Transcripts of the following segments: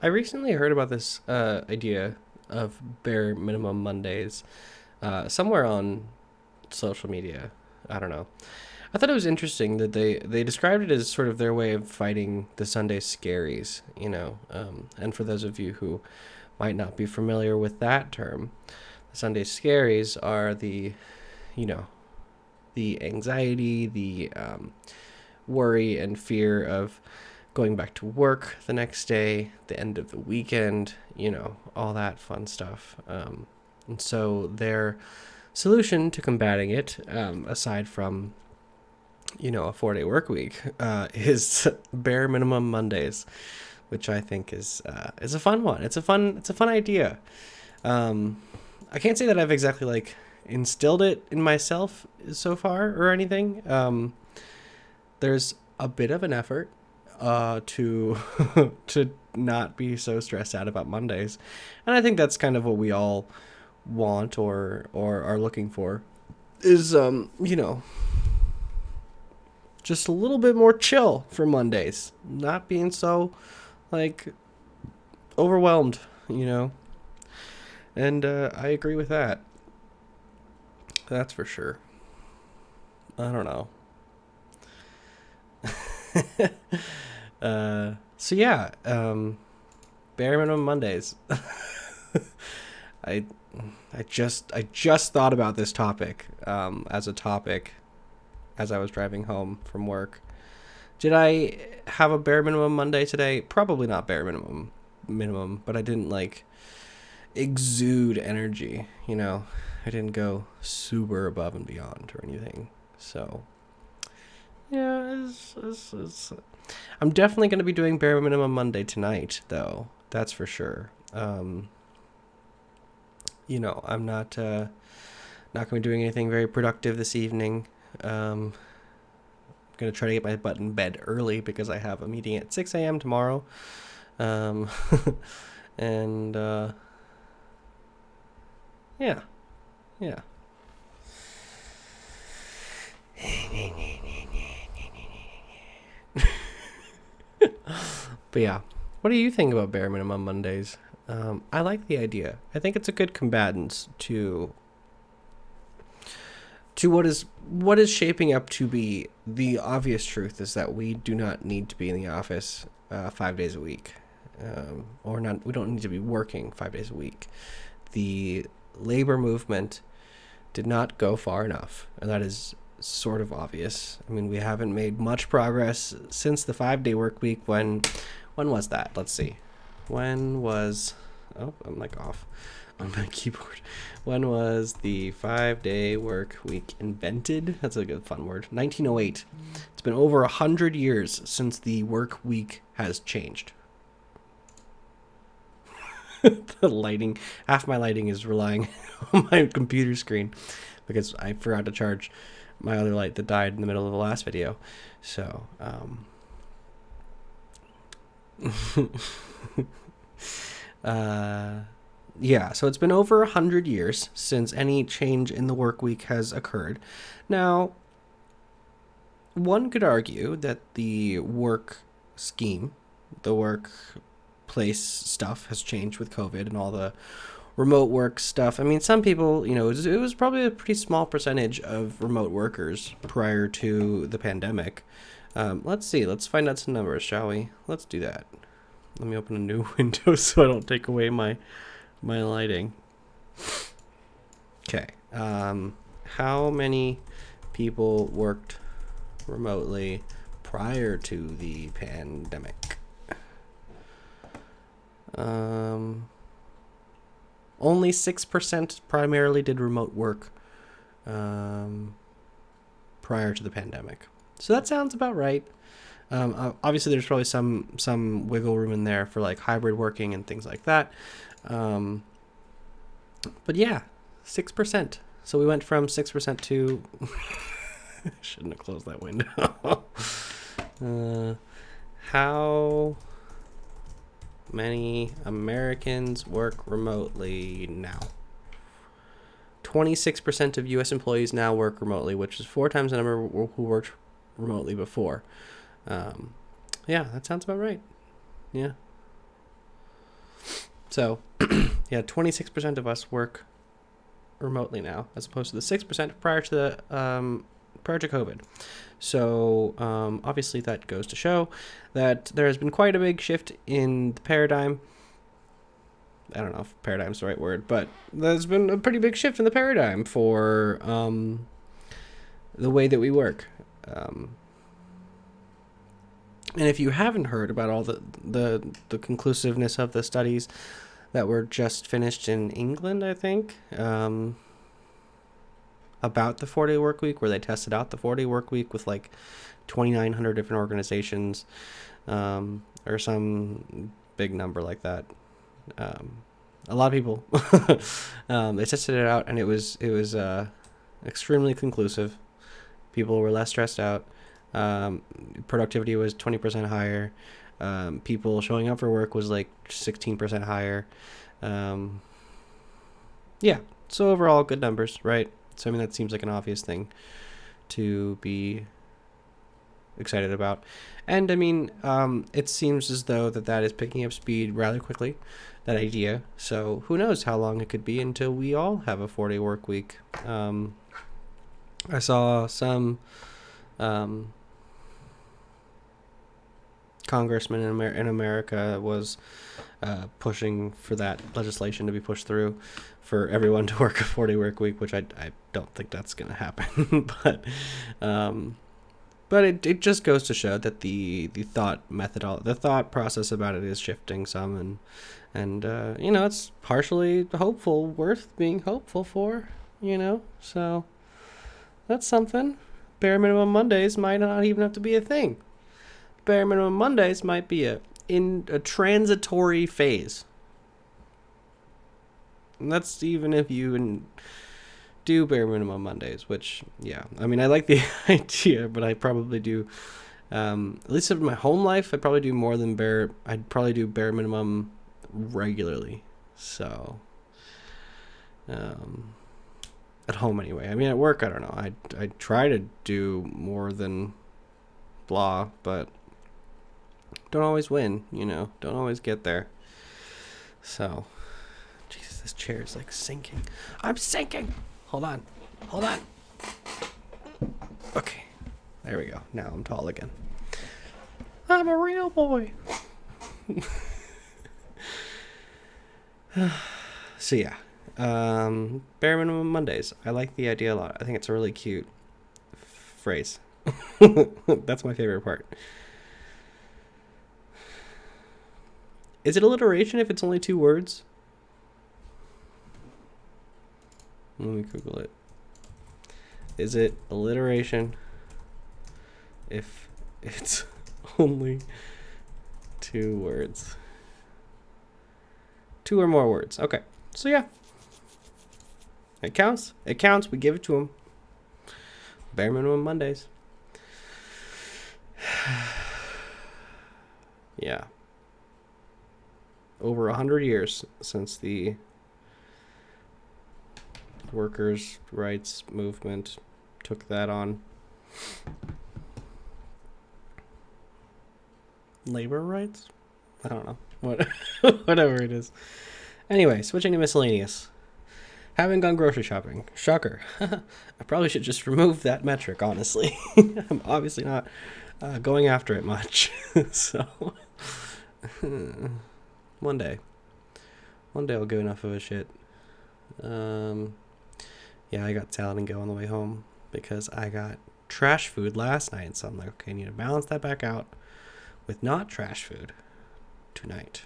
I recently heard about this idea of bare minimum Mondays somewhere on social media. I don't know. I thought it was interesting that they described it as sort of their way of fighting the Sunday scaries, and for those of you who might not be familiar with that term, the Sunday scaries are you know, the anxiety, the worry and fear of going back to work the next day, the end of the weekend, all that fun stuff. And so their solution to combating it, aside from, a 4-day work week, is bare minimum Mondays, which I think is a fun one. It's a fun idea. I can't say that I've exactly like instilled it in myself so far or anything. There's a bit of an effort to to not be so stressed out about Mondays, and I think that's kind of what we all want or are looking for. Is just a little bit more chill for Mondays, not being so like overwhelmed, and I agree with that. That's for sure. I don't know. So yeah, bare minimum Mondays. I I just thought about this topic as a topic as I was driving home from work. Did I have a bare minimum Monday today? Probably not bare minimum, but I didn't like exude energy. I didn't go super above and beyond or anything. So yeah, I'm definitely going to be doing bare minimum Monday tonight, though. That's for sure. I'm not going to be doing anything very productive this evening. I'm going to try to get my butt in bed early because I have a meeting at 6 a.m. tomorrow. Um, and yeah, yeah. But yeah, what do you think about bare minimum Mondays? I like the idea. I think it's a good combatants to what is shaping up to be the obvious truth is that we do not need to be in the office 5 days a week, or not. We don't need to be working 5 days a week. The labor movement did not go far enough, and that is sort of obvious. I mean, we haven't made much progress since the 5-day work week. When was that? Let's see. When was I'm like off on my keyboard. When was the 5-day work week invented? That's a good fun word. 1908. It's been over 100 years since the work week has changed. The lighting, half my lighting is relying on my computer screen because I forgot to charge my other light that died in the middle of the last video. So, yeah, so it's been over 100 years since any change in the work week has occurred. Now, one could argue that the work scheme, the workplace stuff has changed with COVID and all the remote work stuff. I mean, some people, it was probably a pretty small percentage of remote workers prior to the pandemic. Let's see. Let's find out some numbers, shall we? Let's do that. Let me open a new window so I don't take away my lighting. Okay. How many people worked remotely prior to the pandemic? Only 6% primarily did remote work prior to the pandemic. So that sounds about right. Obviously, there's probably some wiggle room in there for like hybrid working and things like that. But yeah, 6%. So we went from 6% to... Shouldn't have closed that window. How many Americans work remotely now? 26% of U.S. employees now work remotely, which is 4 times the number who worked remotely before. Yeah, that sounds about right. Yeah. So, yeah, 26% of us work remotely now, as opposed to the 6% prior to COVID. So obviously that goes to show that there has been quite a big shift in the paradigm. I don't know if paradigm's the right word, but there's been a pretty big shift in the paradigm for the way that we work. And if you haven't heard about all the conclusiveness of the studies that were just finished in England, I think, about the 4-day work week, where they tested out the 4-day work week with like 2,900 different organizations, or some big number like that. A lot of people. They tested it out, and it was extremely conclusive. People were less stressed out. Productivity was 20% higher. People showing up for work was like 16% higher. Yeah, so overall good numbers, right? So I mean, that seems like an obvious thing to be excited about. And I mean, it seems as though that is picking up speed rather quickly, that idea. So who knows how long it could be until we all have a 4-day work week. I saw some congressman in America was pushing for that legislation to be pushed through for everyone to work a 4-day work week, which I don't think that's going to happen. But it just goes to show that the thought process about it is shifting some, and it's partially hopeful, worth being hopeful for, so that's something. Bare minimum Mondays might not even have to be a thing. Bare minimum Mondays might be in a transitory phase. And that's even if you do bare minimum Mondays, which, yeah, I mean, I like the idea, but I probably do, at least in my home life, I'd probably do more than I'd probably do bare minimum regularly. So, at home anyway. I mean, at work, I don't know. I try to do more than blah, but don't always win, don't always get there. So, Jesus, this chair is like sinking. I'm sinking. Hold on. Okay, there we go. Now I'm tall again. I'm a real boy. So yeah, bare minimum Mondays. I like the idea a lot. I think it's a really cute phrase. That's my favorite part. Is it alliteration if it's only 2 words? Let me Google it. Is it alliteration if it's only 2 words? 2 or more words. Okay. So yeah. It counts. We give it to them. Bare minimum Mondays. Yeah. Over 100 years since the workers' rights movement took that on. Labor rights? I don't know. Whatever it is. Anyway, switching to miscellaneous. Haven't gone grocery shopping. Shocker. I probably should just remove that metric, honestly. I'm obviously not going after it much. So, one day I'll give enough of a shit. Yeah, I got salad and go on the way home because I got trash food last night. So I'm like, okay, I need to balance that back out with not trash food tonight.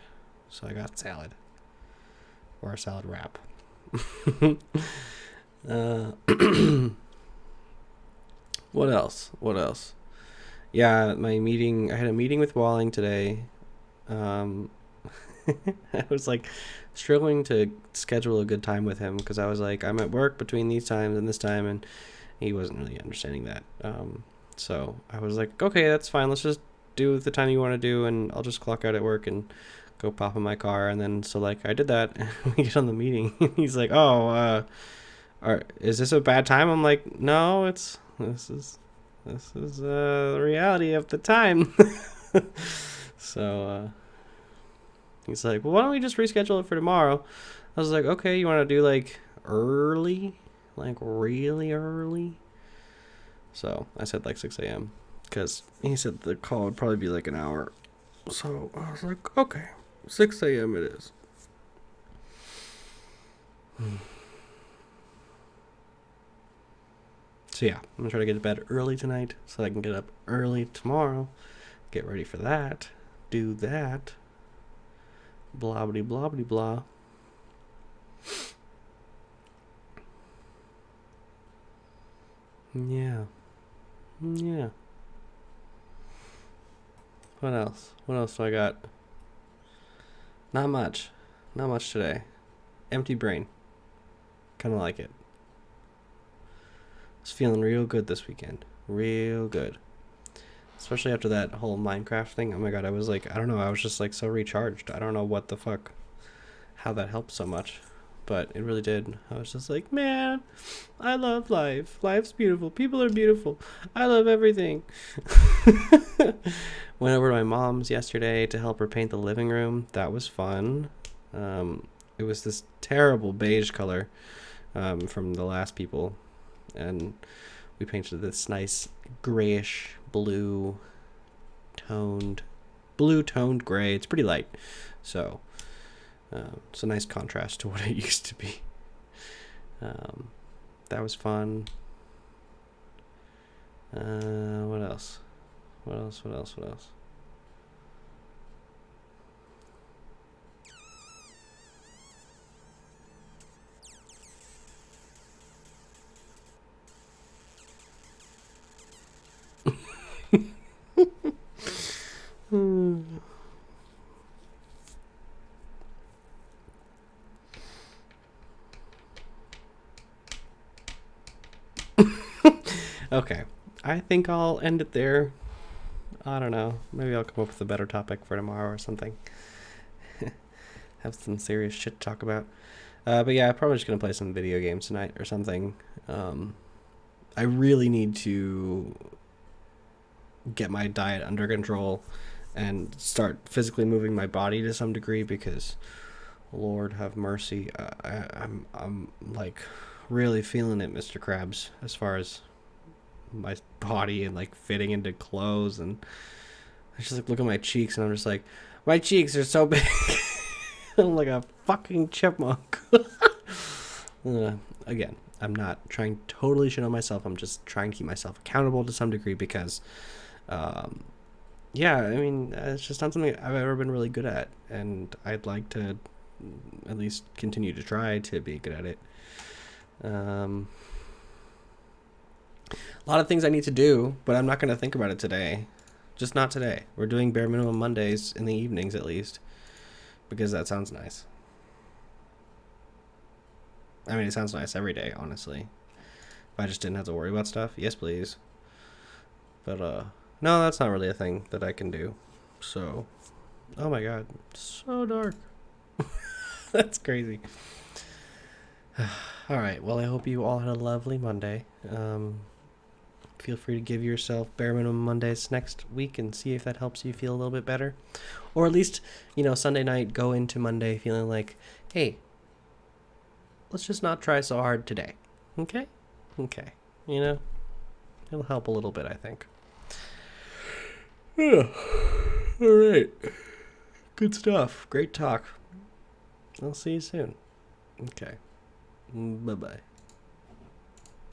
So I got salad, or a salad wrap. What else? Yeah, I had a meeting with Walling today. I was like struggling to schedule a good time with him because I was like, I'm at work between these times and this time, and he wasn't really understanding that. So I was like, okay, that's fine. Let's just do the time you want to do, and I'll just clock out at work and go pop in my car. And then so like I did that, and we get on the meeting. He's like, oh, is this a bad time? I'm like, no, this is the reality of the time. So He's like, well, why don't we just reschedule it for tomorrow? I was like, okay, you want to do like early? Like really early? So I said like 6 a.m. because he said the call would probably be like an hour. So I was like, okay, 6 a.m. it is. So yeah, I'm going to try to get to bed early tonight so that I can get up early tomorrow. Get ready for that. Do that. Blah, blah, blah, blah, blah. Yeah. Yeah. What else? What else do I got? Not much. Not much today. Empty brain. Kind of like it. Was feeling real good this weekend. Real good. Especially after that whole Minecraft thing. Oh my god, I was like, I don't know, I was just like so recharged. I don't know what the fuck, how that helped so much. But it really did. I was just like, man, I love life. Life's beautiful. People are beautiful. I love everything. Went over to my mom's yesterday to help her paint the living room. That was fun. It was this terrible beige color from the last people. And we painted this nice grayish blue toned gray. It's pretty light. So it's a nice contrast to what it used to be. That was fun. What else? What else? Okay, I think I'll end it there. I don't know. Maybe I'll come up with a better topic for tomorrow or something. Have some serious shit to talk about. But yeah, I'm probably just going to play some video games tonight or something. I really need to get my diet under control and start physically moving my body to some degree because, Lord have mercy, I'm like really feeling it, Mr. Krabs, as far as my body and like fitting into clothes. And I just like look at my cheeks and I'm just like, my cheeks are so big. I'm like a fucking chipmunk. Again, I'm not trying to totally shit on myself. I'm just trying to keep myself accountable to some degree because yeah, I mean, it's just not something I've ever been really good at, and I'd like to at least continue to try to be good at it. A lot of things I need to do, but I'm not going to think about it today. Just not today. We're doing bare minimum Mondays in the evenings at least, because that sounds nice. I mean, it sounds nice every day, honestly. If I just didn't have to worry about stuff, yes, please. But, no, that's not really a thing that I can do. So, oh my god, so dark. That's crazy. Alright, well, I hope you all had a lovely Monday. Feel free to give yourself bare minimum Mondays next week and see if that helps you feel a little bit better. Or at least, Sunday night, go into Monday feeling like, hey, let's just not try so hard today. Okay? Okay. It'll help a little bit, I think. Yeah. Alright. Good stuff. Great talk. I'll see you soon. Okay. Bye-bye.